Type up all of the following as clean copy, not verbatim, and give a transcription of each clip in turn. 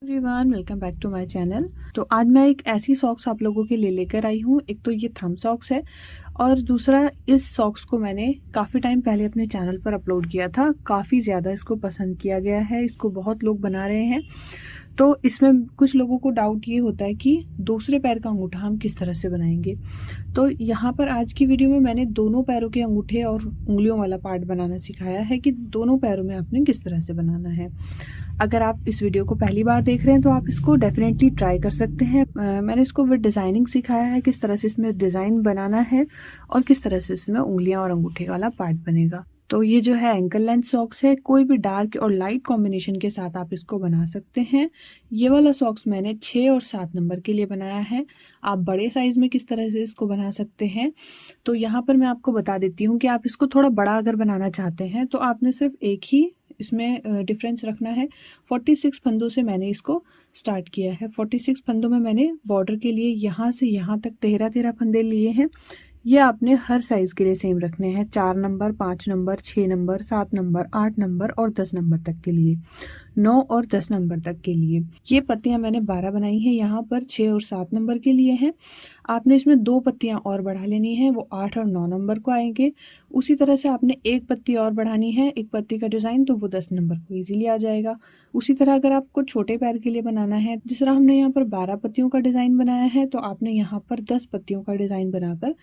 Everyone, welcome back to my channel. तो आज मैं एक ऐसी सॉक्स आप लोगों के लिए लेकर आई हूँ। एक तो ये थंब सॉक्स है और दूसरा इस सॉक्स को मैंने काफ़ी टाइम पहले अपने चैनल पर अपलोड किया था। काफ़ी ज़्यादा इसको पसंद किया गया है, इसको बहुत लोग बना रहे हैं। तो इसमें कुछ लोगों को डाउट ये होता है कि दूसरे पैर का अंगूठा हम किस तरह से बनाएंगे। तो यहाँ पर आज की वीडियो में मैंने दोनों पैरों के अंगूठे और उंगलियों वाला पार्ट बनाना सिखाया है कि दोनों पैरों में आपने किस तरह से बनाना है। अगर आप इस वीडियो को पहली बार देख रहे हैं तो आप इसको डेफिनेटली ट्राई कर सकते हैं। मैंने इसको विद डिज़ाइनिंग सिखाया है, किस तरह से इसमें डिज़ाइन बनाना है और किस तरह से इसमें उंगलियां और अंगूठे वाला पार्ट बनेगा। तो ये जो है एंकल लेंथ सॉक्स है, कोई भी डार्क और लाइट कॉम्बिनेशन के साथ आप इसको बना सकते हैं। ये वाला सॉक्स मैंने 6 और 7 नंबर के लिए बनाया है। आप बड़े साइज़ में किस तरह से इसको बना सकते हैं, तो यहाँ पर मैं आपको बता देती हूँ कि आप इसको थोड़ा बड़ा अगर बनाना चाहते हैं तो आपने सिर्फ एक ही इसमें डिफरेंस रखना है। 46 फंदों से मैंने इसको स्टार्ट किया है। 46 फंदों में मैंने बॉर्डर के लिए यहाँ से यहाँ तक 13 फंदे लिए हैं। ये आपने हर साइज़ के लिए सेम रखने हैं। 4 number, 5 number, 6 number, 7 number, 8 number और 10 नंबर तक के लिए, 9 और 10 नंबर तक के लिए। ये पत्तियां मैंने 12 बनाई हैं, यहाँ पर 6 और 7 नंबर के लिए हैं। आपने इसमें 2 पत्तियां और बढ़ा लेनी है, वो 8 और 9 नंबर को आएंगे। उसी तरह से आपने एक पत्ती और बढ़ानी है, एक पत्ती का डिज़ाइन, तो वो 10 नंबर को ईजिली आ जाएगा। उसी तरह अगर आपको छोटे पैर के लिए बनाना है, जिस तरह हमने यहाँ पर 12 पत्तियों का डिज़ाइन बनाया है, तो आपने यहाँ पर 10 पत्तियों का डिज़ाइन बनाकर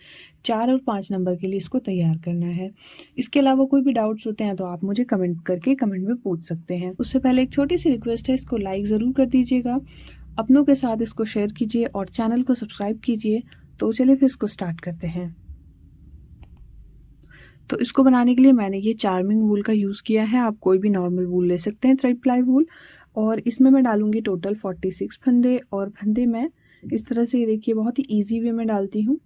4 और 5 नंबर के लिए इसको तैयार करना है। इसके अलावा कोई भी डाउट्स होते हैं तो आप मुझे कमेंट करके कमेंट में पूछ सकते हैं। उससे पहले एक छोटी सी रिक्वेस्ट है, इसको लाइक ज़रूर कर दीजिएगा, अपनों के साथ इसको शेयर कीजिए और चैनल को सब्सक्राइब कीजिए। तो चलिए फिर इसको स्टार्ट करते हैं। तो इसको बनाने के लिए मैंने ये चार्मिंग वूल का यूज़ किया है। आप कोई भी नॉर्मल वूल ले सकते हैं, थ्रेड प्लाई वूल। और इसमें मैं डालूंगी टोटल 46 फंदे। और फंदे मैं इस तरह से, ये देखिए, बहुत ही ईजी वे में डालती हूँ।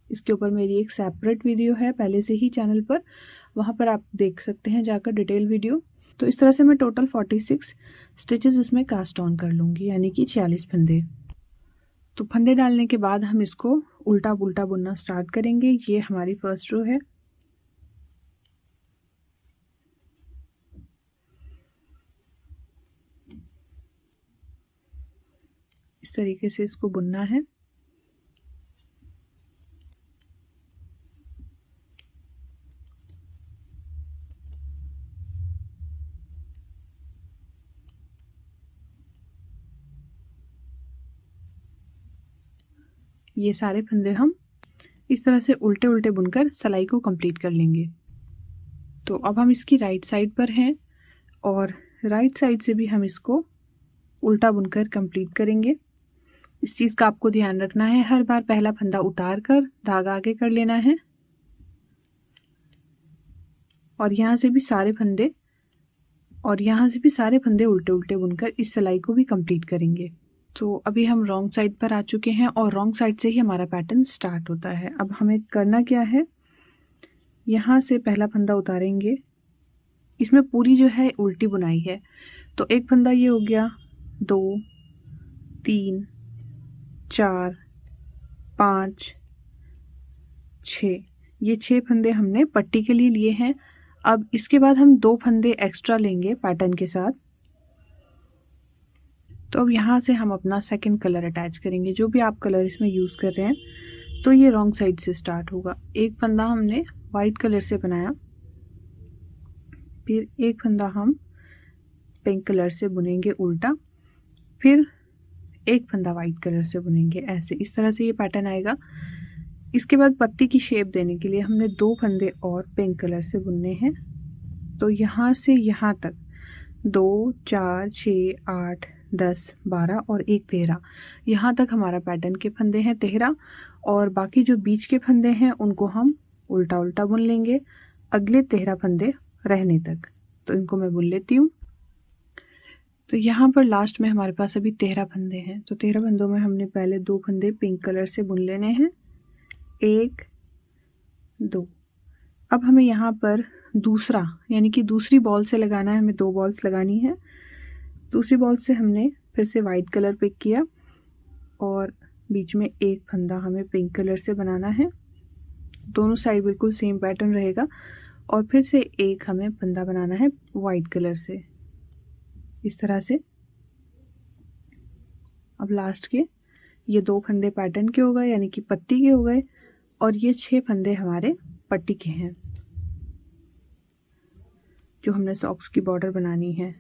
इसके ऊपर मेरी एक सेपरेट वीडियो है पहले से ही चैनल पर, वहाँ पर आप देख सकते हैं जाकर डिटेल वीडियो। तो इस तरह से मैं टोटल 46 स्टिचेस इसमें कास्ट ऑन कर लूँगी, यानी कि 46 फंदे। तो फंदे डालने के बाद हम इसको उल्टा पुल्टा बुनना स्टार्ट करेंगे। ये हमारी फर्स्ट रो है। इस तरीके से इसको बुनना है। ये सारे फंदे हम इस तरह से उल्टे उल्टे बुनकर सिलाई को कंप्लीट कर लेंगे। तो अब हम इसकी राइट साइड पर हैं और राइट साइड से भी हम इसको उल्टा बुनकर कंप्लीट करेंगे। इस चीज़ का आपको ध्यान रखना है, हर बार पहला फंदा उतार कर धागा आगे कर लेना है और यहाँ से भी सारे फंदे उल्टे उल्टे बुनकर इस सिलाई को भी कंप्लीट करेंगे। तो अभी हम रॉन्ग साइड पर आ चुके हैं और रॉन्ग साइड से ही हमारा पैटर्न स्टार्ट होता है। अब हमें करना क्या है, यहाँ से पहला फंदा उतारेंगे। इसमें पूरी जो है उल्टी बुनाई है। तो एक फंदा ये हो गया, 2, 3, 4, 5, 6। ये 6 फंदे हमने पट्टी के लिए लिए हैं। अब इसके बाद हम 2 फंदे एक्स्ट्रा लेंगे पैटर्न के साथ। तो अब यहाँ से हम अपना सेकंड कलर अटैच करेंगे, जो भी आप कलर इसमें यूज़ कर रहे हैं। तो ये रॉन्ग साइड से स्टार्ट होगा। एक फंदा हमने वाइट कलर से बनाया, फिर एक फंदा हम पिंक कलर से बुनेंगे उल्टा, फिर एक फंदा वाइट कलर से बुनेंगे, ऐसे इस तरह से ये पैटर्न आएगा। इसके बाद पत्ती की शेप देने के लिए हमने 2 फंदे और पिंक कलर से बुनने हैं। तो यहाँ से यहाँ तक 2, 4, 6, 8, 10, 12 और एक 13, यहाँ तक हमारा पैटर्न के फंदे हैं 13। और बाकी जो बीच के फंदे हैं उनको हम उल्टा उल्टा बुन लेंगे अगले 13 फंदे रहने तक। तो इनको मैं बुन लेती हूँ। तो यहाँ पर लास्ट में हमारे पास अभी 13 फंदे हैं। तो 13 फंदों में हमने पहले 2 फंदे पिंक कलर से बुन लेने हैं, 1, 2। अब हमें यहाँ पर दूसरा, यानी कि दूसरी बॉल से लगाना है। हमें 2 बॉल्स लगानी है। दूसरी बॉल से हमने फिर से वाइट कलर पिक किया और बीच में एक फंदा हमें पिंक कलर से बनाना है। दोनों साइड बिल्कुल सेम पैटर्न रहेगा। और फिर से एक हमें फंदा बनाना है वाइट कलर से, इस तरह से अब लास्ट के ये 2 फंदे पैटर्न के हो गए, यानी कि पत्ती के हो गए, और ये 6 फंदे हमारे पट्टी के हैं जो हमने सॉक्स की बॉर्डर बनानी है।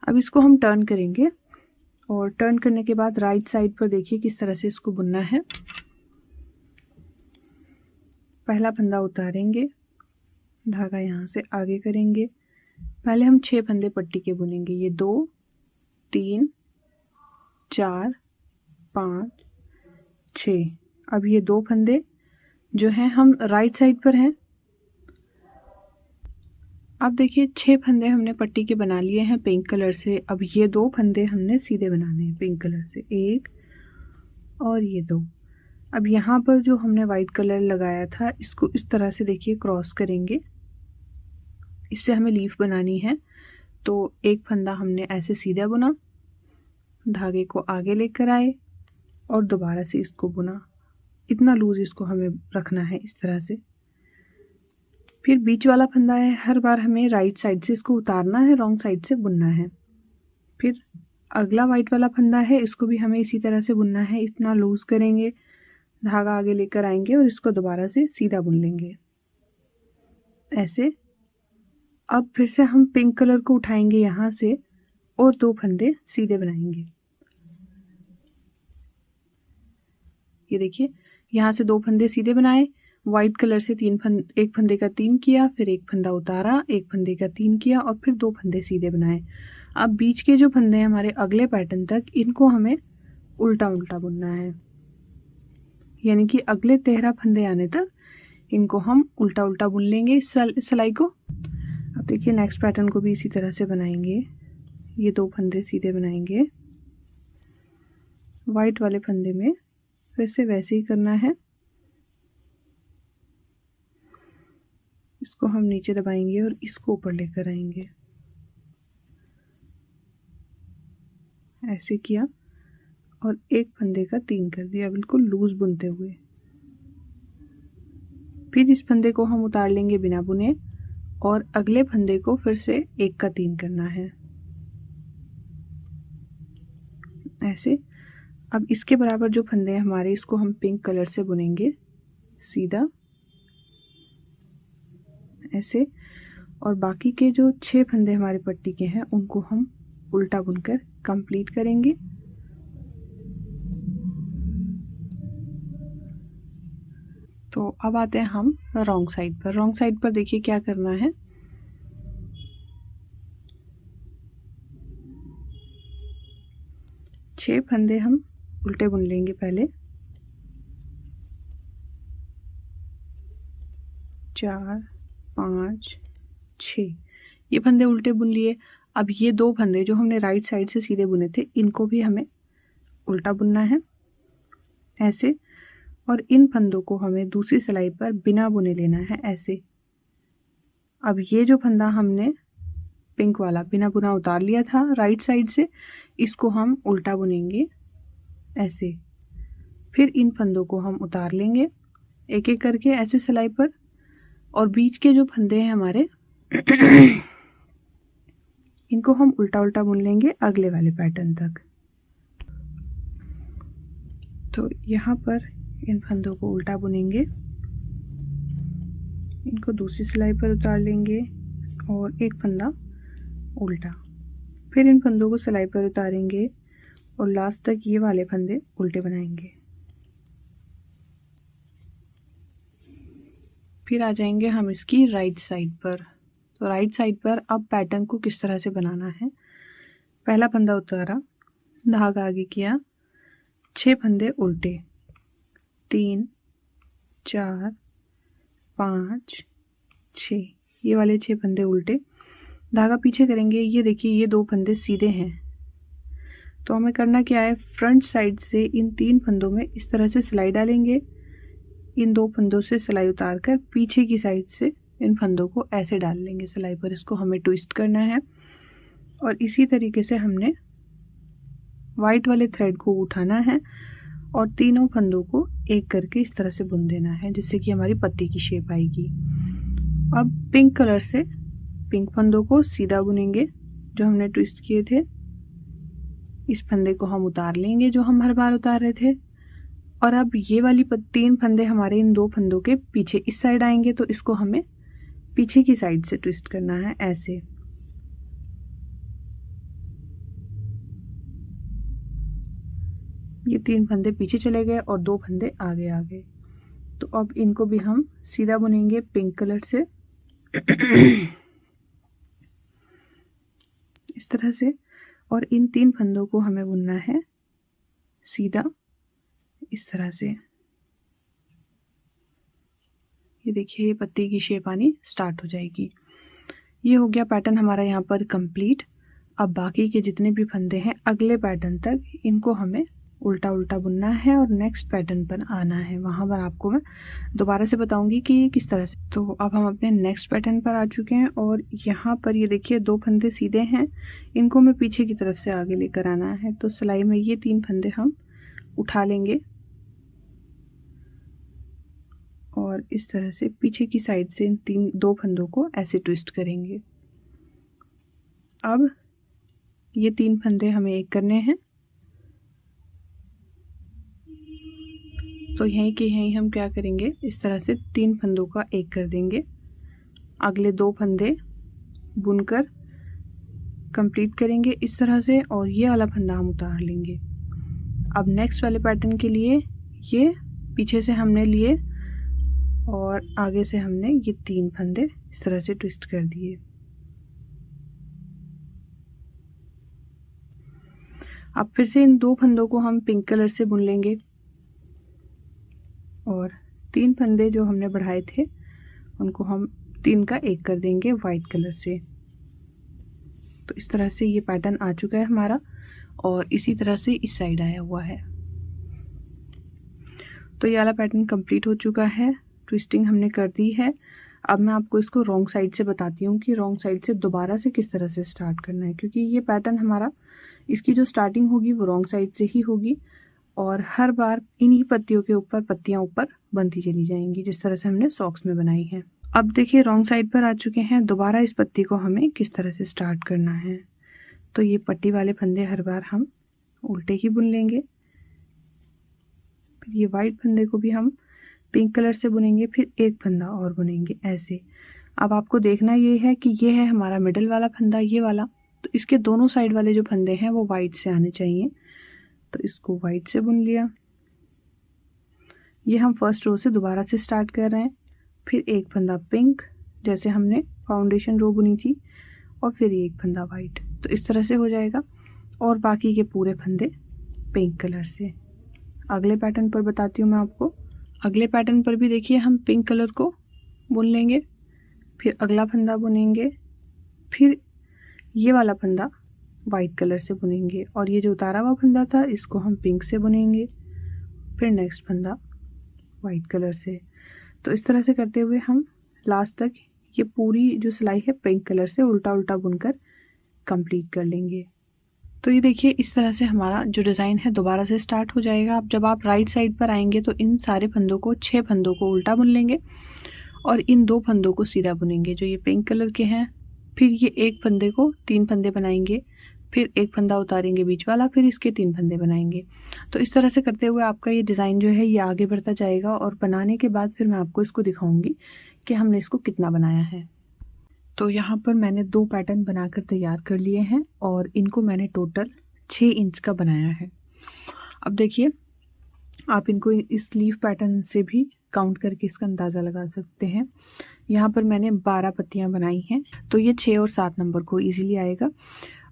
अब इसको हम टर्न करेंगे और टर्न करने के बाद राइट साइड पर देखिए किस तरह से इसको बुनना है। पहला फंदा उतारेंगे, धागा यहाँ से आगे करेंगे। पहले हम 6 फंदे पट्टी के बुनेंगे, ये 2 3 4 5 6। अब ये 2 फंदे जो हैं हम राइट साइड पर हैं। अब देखिए 6 फंदे हमने पट्टी के बना लिए हैं पिंक कलर से। अब ये 2 फंदे हमने सीधे बनाने हैं पिंक कलर से, 1 और ये 2। अब यहाँ पर जो हमने वाइट कलर लगाया था इसको इस तरह से देखिए क्रॉस करेंगे, इससे हमें लीफ बनानी है। तो एक फंदा हमने ऐसे सीधा बुना, धागे को आगे लेकर आए और दोबारा से इसको बुना। इतना लूज इसको हमें रखना है इस तरह से। फिर बीच वाला फंदा है, हर बार हमें राइट साइड से इसको उतारना है, रॉन्ग साइड से बुनना है। फिर अगला वाइट वाला फंदा है, इसको भी हमें इसी तरह से बुनना है। इतना लूज करेंगे, धागा आगे लेकर आएंगे और इसको दोबारा से सीधा बुन लेंगे ऐसे। अब फिर से हम पिंक कलर को उठाएंगे यहाँ से और 2 फंदे सीधे बनाएंगे। ये देखिए यहाँ से 2 फंदे सीधे बनाए, वाइट कलर से एक फंदे का 3 किया, फिर एक फंदा उतारा, एक फंदे का 3 किया और फिर 2 फंदे सीधे बनाए। अब बीच के जो फंदे हैं हमारे अगले पैटर्न तक, इनको हमें उल्टा उल्टा बुनना है, यानी कि अगले 13 फंदे आने तक इनको हम उल्टा उल्टा बुन लेंगे इस सिलाई को। अब देखिए नेक्स्ट पैटर्न को भी इसी तरह से बनाएंगे। ये 2 फंदे सीधे बनाएंगे, वाइट वाले फंदे में फिर से वैसे ही करना है। इसको हम नीचे दबाएंगे और इसको ऊपर लेकर आएंगे, ऐसे किया और एक फंदे का 3 कर दिया, बिल्कुल लूज बुनते हुए। फिर इस फंदे को हम उतार लेंगे बिना बुने और अगले फंदे को फिर से 1 का 3 करना है ऐसे। अब इसके बराबर जो फंदे हैं हमारे, इसको हम पिंक कलर से बुनेंगे सीधा ऐसे, और बाकी के जो 6 फंदे हमारे पट्टी के हैं उनको हम उल्टा बुनकर कंप्लीट करेंगे। तो अब आते हैं हम रॉन्ग साइड पर। रॉन्ग साइड पर देखिए क्या करना है। छह फंदे हम उल्टे बुन लेंगे पहले, 4 5 6 ये फंदे उल्टे बुन लिए। अब ये 2 फंदे जो हमने राइट साइड से सीधे बुने थे, इनको भी हमें उल्टा बुनना है ऐसे, और इन फंदों को हमें दूसरी सिलाई पर बिना बुने लेना है ऐसे। अब ये जो फंदा हमने पिंक वाला बिना बुना उतार लिया था राइट साइड से, इसको हम उल्टा बुनेंगे ऐसे। फिर इन फंदों को हम उतार लेंगे एक एक करके ऐसे सिलाई पर, और बीच के जो फंदे हैं हमारे इनको हम उल्टा उल्टा बुन लेंगे अगले वाले पैटर्न तक। तो यहाँ पर इन फंदों को उल्टा बुनेंगे, इनको दूसरी सिलाई पर उतार लेंगे और एक फंदा उल्टा, फिर इन फंदों को सिलाई पर उतारेंगे और लास्ट तक ये वाले फंदे उल्टे बनाएंगे। फिर आ जाएंगे हम इसकी राइट साइड पर। तो राइट साइड पर अब पैटर्न को किस तरह से बनाना है। पहला फंदा उतारा, धागा आगे किया, 6 फंदे उल्टे, 3 4 5 6 ये वाले 6 फंदे उल्टे, धागा पीछे करेंगे। ये देखिए ये 2 फंदे सीधे हैं, तो हमें करना क्या है, फ्रंट साइड से इन 3 फंदों में इस तरह से सिलाई डालेंगे, इन 2 फंदों से सिलाई उतार कर पीछे की साइड से इन फंदों को ऐसे डाल लेंगे सिलाई पर। इसको हमें ट्विस्ट करना है और इसी तरीके से हमने वाइट वाले थ्रेड को उठाना है और तीनों फंदों को एक करके इस तरह से बुन देना है, जिससे कि हमारी पत्ती की शेप आएगी। अब पिंक कलर से पिंक फंदों को सीधा बुनेंगे, जो हमने ट्विस्ट किए थे, इस फंदे को हम उतार लेंगे जो हम हर बार उतार रहे थे। और अब ये वाली 3 फंदे हमारे इन 2 फंदों के पीछे इस साइड आएंगे, तो इसको हमें पीछे की साइड से ट्विस्ट करना है ऐसे। ये 3 फंदे पीछे चले गए और 2 फंदे आगे आ गए। तो अब इनको भी हम सीधा बुनेंगे पिंक कलर से इस तरह से। और इन 3 फंदों को हमें बुनना है सीधा इस तरह से। ये देखिए, ये पत्ती की शेप आनी स्टार्ट हो जाएगी। ये हो गया पैटर्न हमारा यहाँ पर कंप्लीट। अब बाकी के जितने भी फंदे हैं अगले पैटर्न तक, इनको हमें उल्टा उल्टा बुनना है और नेक्स्ट पैटर्न पर आना है। वहाँ पर आपको मैं दोबारा से बताऊंगी कि ये किस तरह से। तो अब हम अपने नेक्स्ट पैटर्न पर आ चुके हैं और यहाँ पर ये देखिए 2 फंदे सीधे हैं, इनको मैं पीछे की तरफ से आगे लेकर आना है। तो सिलाई में ये 3 फंदे हम उठा लेंगे और इस तरह से पीछे की साइड से इन 2 फंदों को ऐसे ट्विस्ट करेंगे। अब ये 3 फंदे हमें एक करने हैं, तो यहीं के यहीं हम क्या करेंगे, इस तरह से 3 फंदों का एक कर देंगे। अगले 2 फंदे बुनकर कंप्लीट करेंगे इस तरह से, और ये वाला फंदा हम उतार लेंगे। अब नेक्स्ट वाले पैटर्न के लिए ये पीछे से हमने लिए और आगे से हमने ये 3 फंदे इस तरह से ट्विस्ट कर दिए। अब फिर से इन 2 फंदों को हम पिंक कलर से बुन लेंगे और 3 फंदे जो हमने बढ़ाए थे उनको हम 3 का एक कर देंगे वाइट कलर से। तो इस तरह से ये पैटर्न आ चुका है हमारा और इसी तरह से इस साइड आया हुआ है। तो ये वाला पैटर्न कंप्लीट हो चुका है, ट्विस्टिंग हमने कर दी है। अब मैं आपको इसको रॉन्ग साइड से बताती हूँ कि रॉन्ग साइड से दोबारा से किस तरह से स्टार्ट करना है, क्योंकि ये पैटर्न हमारा, इसकी जो स्टार्टिंग होगी वो रॉन्ग साइड से ही होगी और हर बार इन्हीं पत्तियों के ऊपर पत्तियां ऊपर बनती चली जाएंगी जिस तरह से हमने सॉक्स में बनाई है। अब देखिए रॉन्ग साइड पर आ चुके हैं, दोबारा इस पत्ती को हमें किस तरह से स्टार्ट करना है। तो ये पट्टी वाले फंदे हर बार हम उल्टे ही बुन लेंगे, फिर ये वाइट फंदे को भी हम पिंक कलर से बुनेंगे, फिर एक फंदा और बुनेंगे ऐसे। अब आपको देखना ये है कि ये है हमारा मिडल वाला फंदा, ये वाला, तो इसके दोनों साइड वाले जो फंदे हैं वो वाइट से आने चाहिए। तो इसको वाइट से बुन लिया। ये हम फर्स्ट रो से दोबारा से स्टार्ट कर रहे हैं, फिर एक फंदा पिंक जैसे हमने फाउंडेशन रो बुनी थी और फिर एक फंदा वाइट। तो इस तरह से हो जाएगा और बाकी के पूरे फंदे पिंक कलर से। अगले पैटर्न पर बताती हूँ मैं आपको। अगले पैटर्न पर भी देखिए हम पिंक कलर को बुन लेंगे, फिर अगला फंदा बुनेंगे, फिर ये वाला फंदा वाइट कलर से बुनेंगे और ये जो उतारा हुआ फंदा था इसको हम पिंक से बुनेंगे, फिर नेक्स्ट फंदा वाइट कलर से। तो इस तरह से करते हुए हम लास्ट तक ये पूरी जो सिलाई है पिंक कलर से उल्टा उल्टा बुनकर कंप्लीट कर लेंगे। तो ये देखिए इस तरह से हमारा जो डिज़ाइन है दोबारा से स्टार्ट हो जाएगा। अब जब आप राइट साइड पर आएंगे तो इन सारे फंदों को 6 फंदों को उल्टा बुन लेंगे और इन 2 फंदों को सीधा बुनेंगे जो ये पिंक कलर के हैं। फिर ये एक फंदे को 3 फंदे बनाएंगे, फिर एक फंदा उतारेंगे बीच वाला, फिर इसके 3 फंदे बनाएंगे। तो इस तरह से करते हुए आपका ये डिज़ाइन जो है ये आगे बढ़ता जाएगा और बनाने के बाद फिर मैं आपको इसको दिखाऊंगी कि हमने इसको कितना बनाया है। तो यहाँ पर मैंने 2 पैटर्न बनाकर तैयार कर लिए हैं और इनको मैंने टोटल 6 इंच का बनाया है। अब देखिए आप इनको इस लीफ पैटर्न से भी काउंट करके इसका अंदाज़ा लगा सकते हैं। यहाँ पर मैंने 12 पत्तियाँ बनाई हैं, तो ये 6 और 7 नंबर को ईजिली आएगा।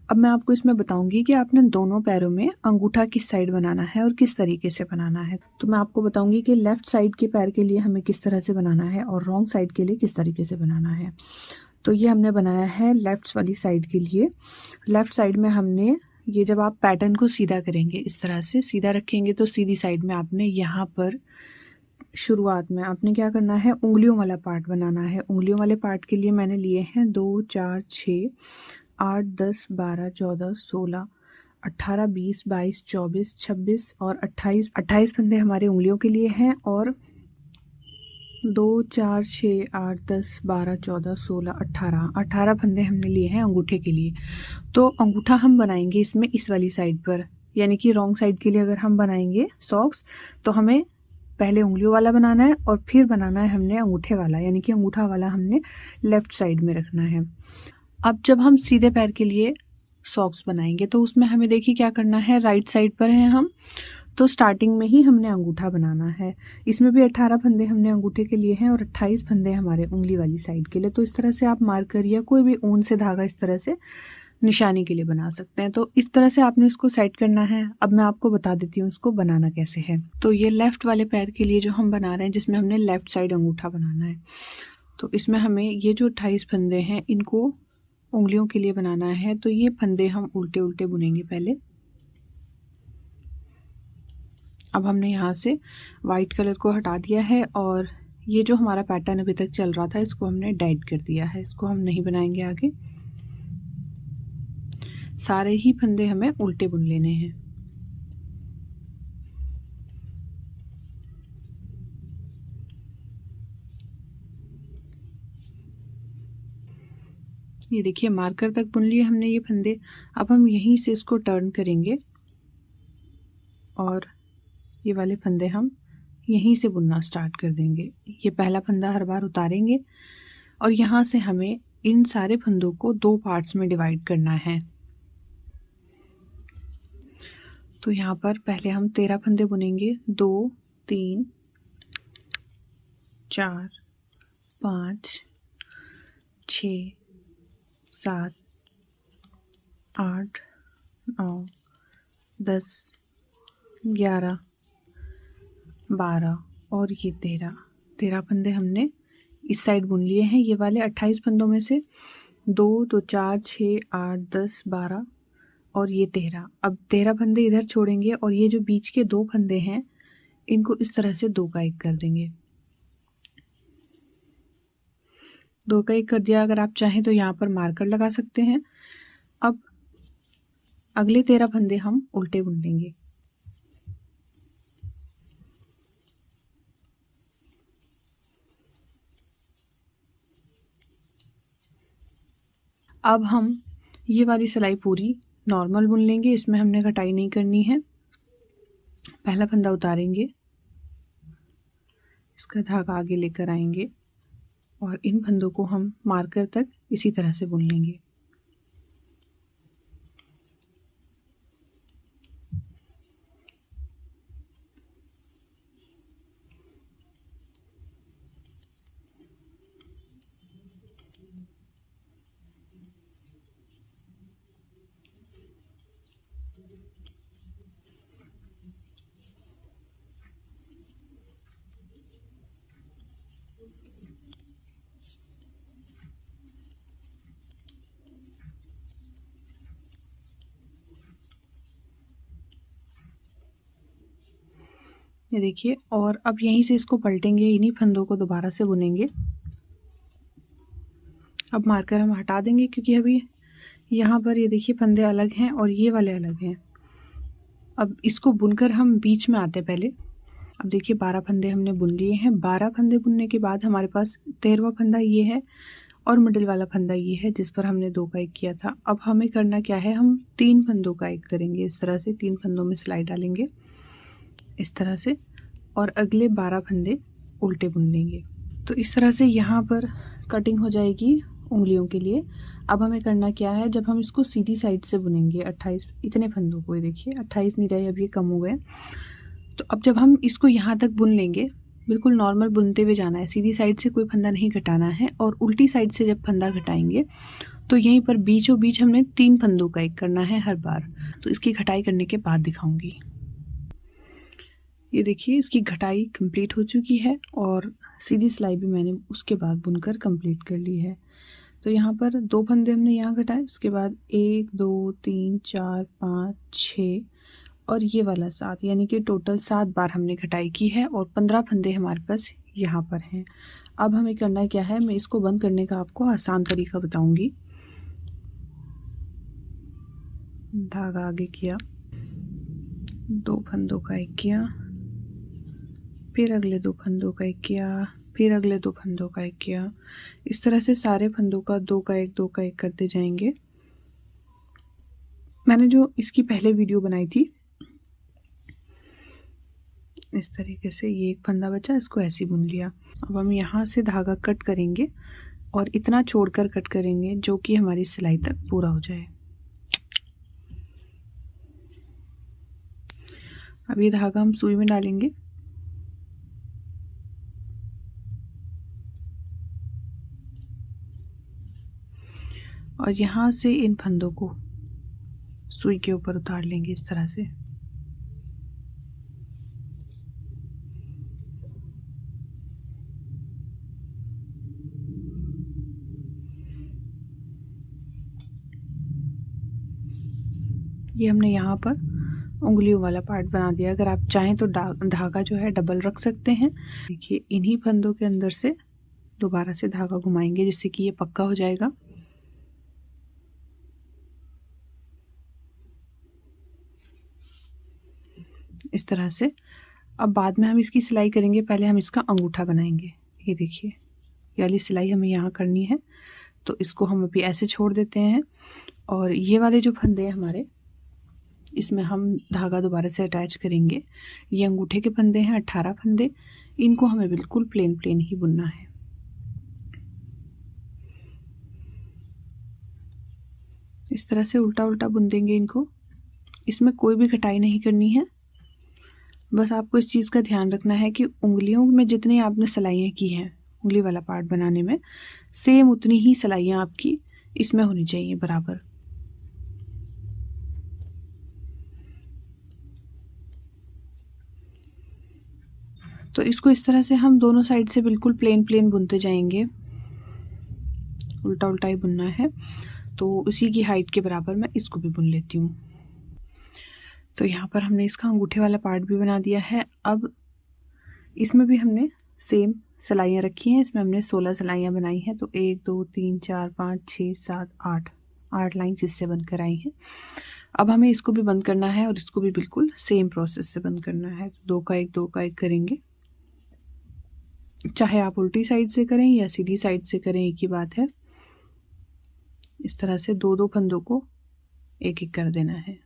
अब मैं आपको इसमें बताऊंगी कि आपने दोनों पैरों में अंगूठा किस साइड बनाना है और किस तरीके से बनाना है। तो मैं आपको बताऊंगी कि लेफ़्ट साइड के पैर के लिए हमें किस तरह से बनाना है और रॉन्ग साइड के लिए किस तरीके से बनाना है। तो ये हमने बनाया है लेफ़्ट वाली साइड के लिए। लेफ़्ट साइड में हमने ये, जब आप पैटर्न को सीधा करेंगे इस तरह से सीधा रखेंगे तो सीधी साइड में आपने यहाँ पर शुरुआत में आपने क्या करना है, उंगलियों वाला पार्ट बनाना है। उंगलियों वाले पार्ट के लिए मैंने लिए हैं 2, 4, 6, 8, 10, 12, 14, 16, 18, 20, 22, 24, 26 और 28 फंदे हमारे उंगलियों के लिए हैं और 2 4 6 8 10 12 14 16 18 फंदे हमने लिए हैं अंगूठे के लिए। तो अंगूठा हम बनाएंगे इसमें इस वाली साइड पर, यानी कि रॉन्ग साइड के लिए अगर हम बनाएंगे सॉक्स तो हमें पहले उंगलियों वाला बनाना है और फिर बनाना है हमने अंगूठे वाला, यानी कि अंगूठा वाला हमने लेफ़्ट साइड में रखना है। अब जब हम सीधे पैर के लिए सॉक्स बनाएंगे तो उसमें हमें देखिए क्या करना है, राइट साइड पर हैं हम, तो स्टार्टिंग में ही हमने अंगूठा बनाना है। इसमें भी 18 फंदे हमने अंगूठे के लिए हैं और 28 फंदे हमारे उंगली वाली साइड के लिए। तो इस तरह से आप मार्कर या कोई भी ऊन से धागा इस तरह से निशानी के लिए बना सकते हैं। तो इस तरह से आपने इसको सेट करना है। अब मैं आपको बता देती हूँ इसको बनाना कैसे है। तो ये लेफ़्ट वाले पैर के लिए जो हम बना रहे हैं, जिसमें हमने लेफ़्ट साइड अंगूठा बनाना है, तो इसमें हमें ये जो 28 फंदे हैं इनको उंगलियों के लिए बनाना है। तो ये फंदे हम उल्टे उल्टे बुनेंगे पहले। अब हमने यहाँ से वाइट कलर को हटा दिया है और ये जो हमारा पैटर्न अभी तक चल रहा था इसको हमने डेड कर दिया है, इसको हम नहीं बनाएंगे आगे। सारे ही फंदे हमें उल्टे बुन लेने हैं। ये देखिए मार्कर तक बुन लिए हमने ये फंदे। अब हम यहीं से इसको टर्न करेंगे और ये वाले फंदे हम यहीं से बुनना स्टार्ट कर देंगे। ये पहला फंदा हर बार उतारेंगे और यहाँ से हमें इन सारे फंदों को 2 पार्ट्स में डिवाइड करना है। तो यहाँ पर पहले हम 13 फंदे बुनेंगे, 2 3 4 5 6 7 8 9 10 11 12 और ये 13 फंदे हमने इस साइड बुन लिए हैं। ये वाले 28 फंदों में से 2 तो 4 6 8 10 12 और ये 13। अब 13 फंदे इधर छोड़ेंगे और ये जो बीच के 2 फंदे हैं इनको इस तरह से 2 का 1 कर देंगे। 2 का 1 कर दिया। अगर आप चाहें तो यहाँ पर मार्कर लगा सकते हैं। अब अगले 13 फंदे हम उल्टे बुन लेंगे। अब हम ये वाली सिलाई पूरी नॉर्मल बुन लेंगे, इसमें हमने कटाई नहीं करनी है। पहला फंदा उतारेंगे, इसका धागा आगे लेकर आएंगे और इन फंदों को हम मार्कर तक इसी तरह से बुन लेंगे। ये देखिए, और अब यहीं से इसको पलटेंगे, इन्हीं फंदों को दोबारा से बुनेंगे। अब मार्कर हम हटा देंगे क्योंकि अभी यहाँ पर ये देखिए फंदे अलग हैं और ये वाले अलग हैं। अब इसको बुनकर हम बीच में आते हैं पहले। अब देखिए 12 फंदे हमने बुन लिए हैं। 12 फंदे बुनने के बाद हमारे पास 13वां फंदा ये है और मिडिल वाला फंदा ये है जिस पर हमने 2 का 1 किया था। अब हमें करना क्या है, हम 3 फंदों का 1 करेंगे। इस तरह से 3 फंदों में सिलाई डालेंगे इस तरह से और अगले 12 फंदे उल्टे बुन लेंगे। तो इस तरह से यहाँ पर कटिंग हो जाएगी उंगलियों के लिए। अब हमें करना क्या है, जब हम इसको सीधी साइड से बुनेंगे 28 इतने फंदों को, ये देखिए 28 नहीं रहे, अब ये कम हो गए। तो अब जब हम इसको यहाँ तक बुन लेंगे, बिल्कुल नॉर्मल बुनते हुए जाना है, सीधी साइड से कोई फंदा नहीं घटाना है। और उल्टी साइड से जब फंदा घटाएंगे तो यहीं पर बीचों बीच हमने 3 फंदों का 1 करना है हर बार। तो इसकी घटाई करने के बाद दिखाऊंगी। ये देखिए इसकी घटाई कंप्लीट हो चुकी है और सीधी सिलाई भी मैंने उसके बाद बुनकर कंप्लीट कर ली है। तो यहाँ पर 2 फंदे हमने यहाँ घटाए, उसके बाद 1 2 3 4 5 6 और ये वाला 7, यानी कि टोटल 7 बार हमने घटाई की है और 15 फंदे हमारे पास यहाँ पर हैं। अब हमें करना क्या है, मैं इसको बंद करने का आपको आसान तरीका बताऊंगी। धागा आगे किया, 2 फंदों का 1 किया, फिर अगले 2 फंदों का 1 किया, फिर अगले 2 फंदों का एक किया। इस तरह से सारे फंदों का 2 का 1 2 का 1 करते जाएंगे। मैंने जो इसकी पहले वीडियो बनाई थी इस तरीके से, ये एक फंदा बचा, इसको ऐसे ही बुन लिया। अब हम यहाँ से धागा कट करेंगे और इतना छोड़कर कट करेंगे जो कि हमारी सिलाई तक पूरा हो जाए। अब ये धागा हम सुई में डालेंगे और यहाँ से इन फंदों को सुई के ऊपर उतार लेंगे इस तरह से। ये हमने यहाँ पर उंगलियों वाला पार्ट बना दिया। अगर आप चाहें तो धागा जो है डबल रख सकते हैं। देखिए इन्हीं फंदों के अंदर से दोबारा से धागा घुमाएंगे जिससे कि ये पक्का हो जाएगा। इस तरह से। अब बाद में हम इसकी सिलाई करेंगे, पहले हम इसका अंगूठा बनाएंगे। ये देखिए ये वाली सिलाई हमें यहाँ करनी है, तो इसको हम अभी ऐसे छोड़ देते हैं। और ये वाले जो फंदे हैं हमारे, इसमें हम धागा दोबारा से अटैच करेंगे। ये अंगूठे के फंदे हैं 18 फंदे, इनको हमें बिल्कुल प्लेन प्लेन ही बुनना है। इस तरह से उल्टा उल्टा बुन देंगे इनको। इसमें कोई भी कटाई नहीं करनी है। बस आपको इस चीज़ का ध्यान रखना है कि उंगलियों में जितनी आपने सिलाइयाँ की हैं उंगली वाला पार्ट बनाने में, सेम उतनी ही सिलाइयाँ आपकी इसमें होनी चाहिए बराबर। तो इसको इस तरह से हम दोनों साइड से बिल्कुल प्लेन प्लेन बुनते जाएंगे। उल्टा उल्टा ही बुनना है। तो उसी की हाइट के बराबर मैं इसको भी बुन लेती हूँ। तो यहाँ पर हमने इसका अंगूठे वाला पार्ट भी बना दिया है। अब इसमें भी हमने सेम सिलाइयाँ रखी हैं। इसमें हमने 16 सिलाइयाँ बनाई हैं। तो 1 2 3 4 5 6 7 8 लाइन्स इससे बंद कर आई हैं। अब हमें इसको भी बंद करना है और इसको भी बिल्कुल सेम प्रोसेस से बंद करना है। 2 का 1 2 का 1 करेंगे। चाहे आप उल्टी साइड से करें या सीधी साइड से करें, एक ही बात है। इस तरह से 2 2 फंदों को एक एक कर देना है।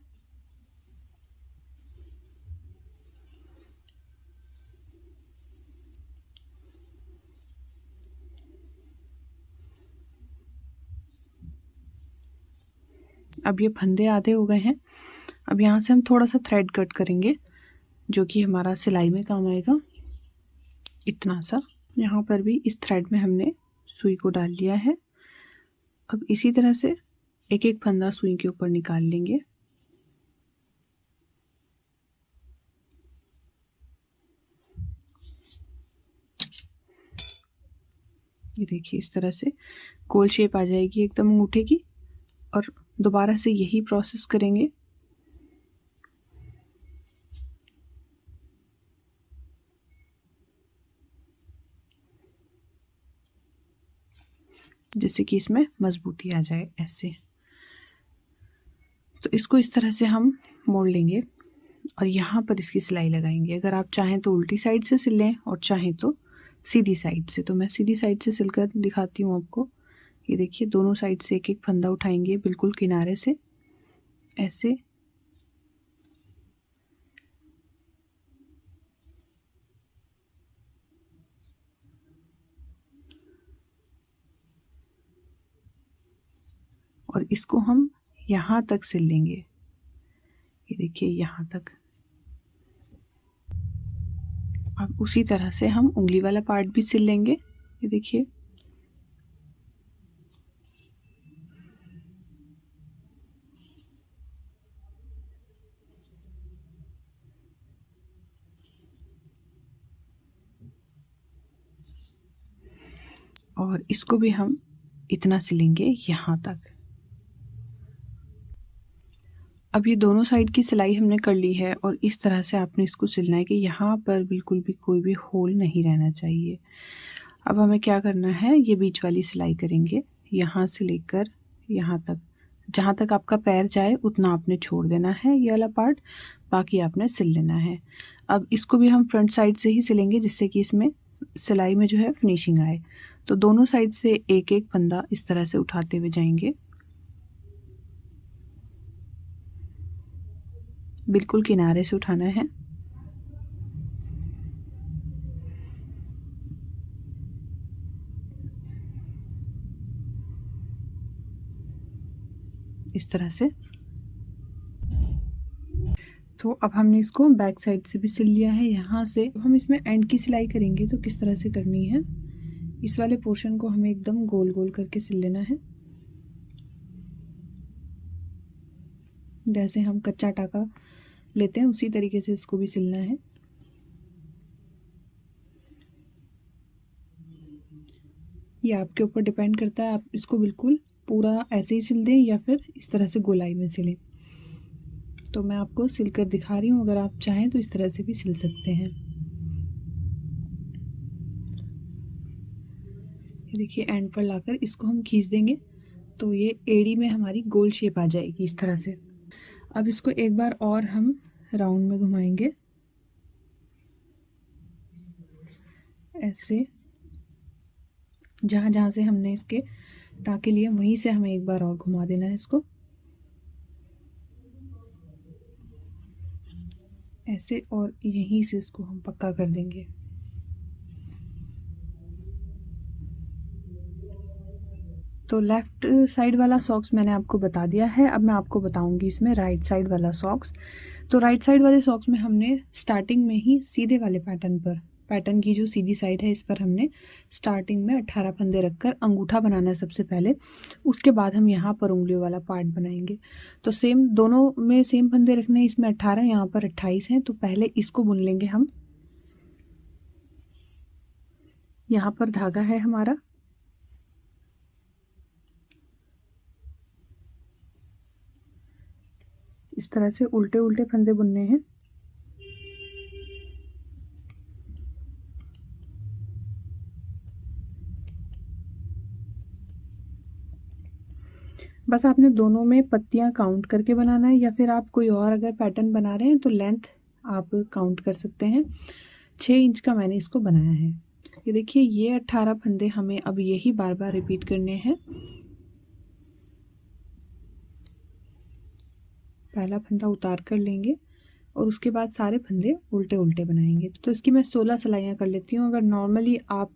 अब ये फंदे आधे हो गए हैं। अब यहाँ से हम थोड़ा सा थ्रेड कट करेंगे जो कि हमारा सिलाई में काम आएगा। इतना सा यहाँ पर भी इस थ्रेड में हमने सुई को डाल लिया है। अब इसी तरह से एक एक फंदा सुई के ऊपर निकाल लेंगे। ये देखिए इस तरह से गोल शेप आ जाएगी एकदम अंगूठे की। और दोबारा से यही प्रोसेस करेंगे। जिससे कि इसमें मजबूती आ जाए ऐसे। तो इसको इस तरह से हम मोड़ लेंगे और यहाँ पर इसकी सिलाई लगाएंगे। अगर आप चाहें तो उल्टी साइड से सिल लें और चाहें तो सीधी साइड से। तो मैं सीधी साइड से सिलकर दिखाती हूँ आपको। ये देखिए दोनों साइड से एक एक फंदा उठाएंगे बिल्कुल किनारे से ऐसे। और इसको हम यहाँ तक सिल लेंगे। ये देखिए यहाँ तक। अब उसी तरह से हम उंगली वाला पार्ट भी सिल लेंगे। ये देखिए और इसको भी हम इतना सिलेंगे यहाँ तक। अब ये दोनों साइड की सिलाई हमने कर ली है और इस तरह से आपने इसको सिलना है कि यहाँ पर बिल्कुल भी कोई भी होल नहीं रहना चाहिए। अब हमें क्या करना है, ये बीच वाली सिलाई करेंगे यहाँ से लेकर यहाँ तक। जहाँ तक आपका पैर जाए उतना आपने छोड़ देना है ये वाला पार्ट, बाकी आपने सिल लेना है। अब इसको भी हम फ्रंट साइड से ही सिलेंगे जिससे कि इसमें सिलाई में जो है फिनिशिंग आए। तो दोनों साइड से एक एक फंदा इस तरह से उठाते हुए जाएंगे, बिल्कुल किनारे से उठाना है। इस तरह से। तो अब हमने इसको बैक साइड से भी सिल लिया है। यहाँ से हम इसमें एंड की सिलाई करेंगे तो किस तरह से करनी है, इस वाले पोर्शन को हमें एकदम गोल गोल करके सिल लेना है। जैसे हम कच्चा टाका लेते हैं उसी तरीके से इसको भी सिलना है। ये आपके ऊपर डिपेंड करता है, आप इसको बिल्कुल पूरा ऐसे ही सिल दें या फिर इस तरह से गोलाई में सिलें। तो मैं आपको सिल कर दिखा रही हूँ, अगर आप चाहें तो इस तरह से भी सिल सकते हैं। ये देखिए एंड पर लाकर इसको हम खींच देंगे तो ये एड़ी में हमारी गोल शेप आ जाएगी इस तरह से। अब इसको एक बार और हम राउंड में घुमाएंगे ऐसे, जहाँ जहाँ से हमने इसके टाके लिए वहीं से हमें एक बार और घुमा देना है इसको ऐसे, और यहीं से इसको हम पक्का कर देंगे। तो लेफ़्ट साइड वाला सॉक्स मैंने आपको बता दिया है। अब मैं आपको बताऊंगी इसमें राइट साइड वाला सॉक्स। तो राइट साइड वाले सॉक्स में हमने स्टार्टिंग में ही सीधे वाले पैटर्न की जो सीधी साइड है इस पर हमने स्टार्टिंग में 18 फंदे रखकर अंगूठा बनाना है सबसे पहले। उसके बाद हम यहाँ पर उंगलियों वाला पार्ट बनाएंगे। तो सेम दोनों में सेम फंदे रखने हैं। इसमें 18, यहाँ पर 28 हैं। तो पहले इसको बुन लेंगे हम। यहाँ पर धागा है हमारा, इस तरह से उल्टे उल्टे फंदे बुनने हैं। बस आपने दोनों में पत्तियां काउंट करके बनाना है, या फिर आप कोई और अगर पैटर्न बना रहे हैं तो लेंथ आप काउंट कर सकते हैं। 6 इंच का मैंने इसको बनाया है। ये देखिए ये 18 फंदे हमें अब यही बार बार रिपीट करने हैं। पहला फंदा उतार कर लेंगे और उसके बाद सारे फंदे उल्टे उल्टे बनाएंगे। तो इसकी मैं 16 सिलाइयाँ कर लेती हूँ। अगर नॉर्मली आप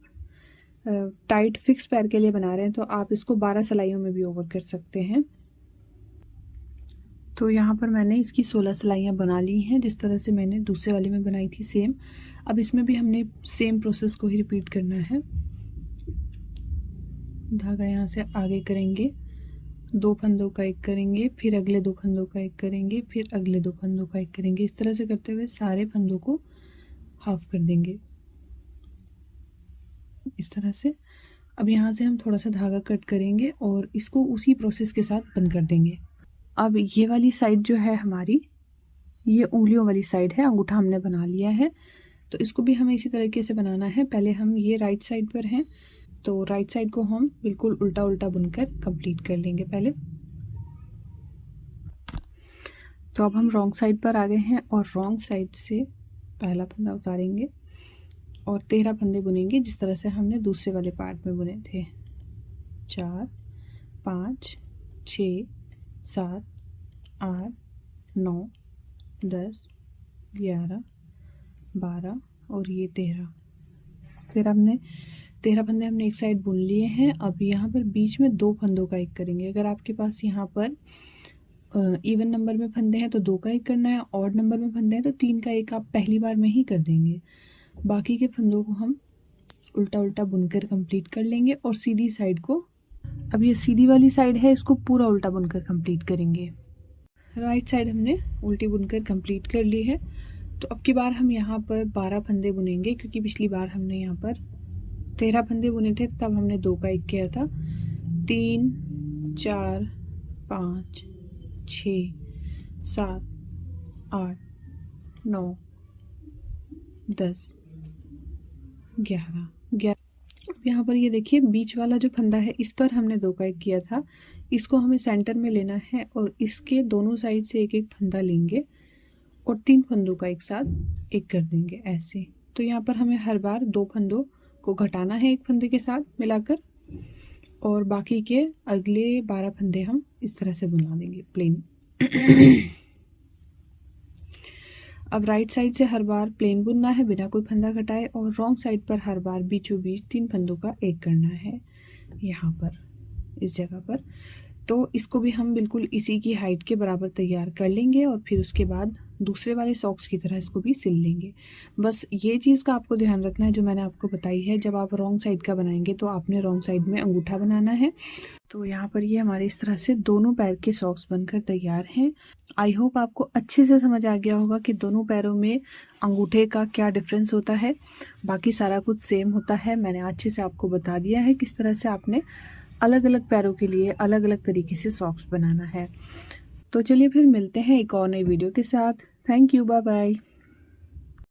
टाइट फिक्स पैर के लिए बना रहे हैं तो आप इसको 12 सिलाइयों में भी ओवर कर सकते हैं। तो यहाँ पर मैंने इसकी 16 सिलाइयाँ बना ली हैं, जिस तरह से मैंने दूसरे वाले में बनाई थी सेम। अब इसमें भी हमने सेम प्रोसेस को ही रिपीट करना है। धागा यहाँ से आगे करेंगे, 2 फंदों का एक करेंगे, फिर अगले 2 फंदों का एक करेंगे, फिर अगले 2 फंदों का एक करेंगे। इस तरह से करते हुए सारे फंदों को हाफ कर देंगे इस तरह से। अब यहाँ से हम थोड़ा सा धागा कट करेंगे और इसको उसी प्रोसेस के साथ बंद कर देंगे। अब ये वाली साइड जो है हमारी, ये उंगलियों वाली साइड है, अंगूठा हमने बना लिया है। तो इसको भी हमें इसी तरीके से बनाना है। पहले हम ये राइट साइड पर हैं तो राइट साइड को हम बिल्कुल उल्टा उल्टा बुनकर कंप्लीट कर लेंगे पहले। तो अब हम रॉन्ग साइड पर आ गए हैं और रॉन्ग साइड से पहला फंदा उतारेंगे और 13 फंदे बुनेंगे, जिस तरह से हमने दूसरे वाले पार्ट में बुने थे। 4 5 6 7 8 9 10 11 12 और ये 13। फिर हमने 13 फंदे हमने एक साइड बुन लिए हैं। अब यहाँ पर बीच में 2 फंदों का एक करेंगे। अगर आपके पास यहाँ पर इवन नंबर में फंदे हैं तो 2 का एक करना है, ऑड नंबर में फंदे हैं तो 3 का एक आप पहली बार में ही कर देंगे। बाकी के फंदों को हम उल्टा उल्टा बुनकर कंप्लीट कर लेंगे और सीधी साइड को, अब ये सीधी वाली साइड है, इसको पूरा उल्टा बुनकर कंप्लीट करेंगे। राइट साइड हमने उल्टी बुनकर कंप्लीट कर ली है। तो अब की बार हम यहाँ पर 12 फंदे बुनेंगे, क्योंकि पिछली बार हमने यहाँ पर 13 फंदे बुने थे, तब हमने 2 का एक किया था। 3 4 5 6 7 8 9 10 11। अब यहाँ पर ये देखिए बीच वाला जो फंदा है इस पर हमने 2 का एक किया था। इसको हमें सेंटर में लेना है और इसके दोनों साइड से एक एक फंदा लेंगे और 3 फंदों का एक साथ एक कर देंगे ऐसे। तो यहाँ पर हमें हर बार 2 फंदों को घटाना है एक फंदे के साथ मिलाकर, और बाकी के अगले 12 फंदे हम इस तरह से बुना देंगे प्लेन। अब राइट साइड से हर बार प्लेन बुनना है बिना कोई फंदा घटाए, और रॉन्ग साइड पर हर बार बीचों बीच 3 फंदों का एक करना है यहाँ पर, इस जगह पर। तो इसको भी हम बिल्कुल इसी की हाइट के बराबर तैयार कर लेंगे, और फिर उसके बाद दूसरे वाले सॉक्स की तरह इसको भी सिल लेंगे। बस ये चीज़ का आपको ध्यान रखना है जो मैंने आपको बताई है, जब आप रॉन्ग साइड का बनाएंगे तो आपने रॉन्ग साइड में अंगूठा बनाना है। तो यहाँ पर ये हमारे इस तरह से दोनों पैर के सॉक्स बनकर तैयार हैं। आई होप आपको अच्छे से समझ आ गया होगा कि दोनों पैरों में अंगूठे का क्या डिफरेंस होता है। बाकी सारा कुछ सेम होता है, मैंने अच्छे से आपको बता दिया है किस तरह से आपने अलग अलग पैरों के लिए अलग अलग तरीके से सॉक्स बनाना है। तो चलिए फिर मिलते हैं एक और नई वीडियो के साथ। Thank you, bye bye.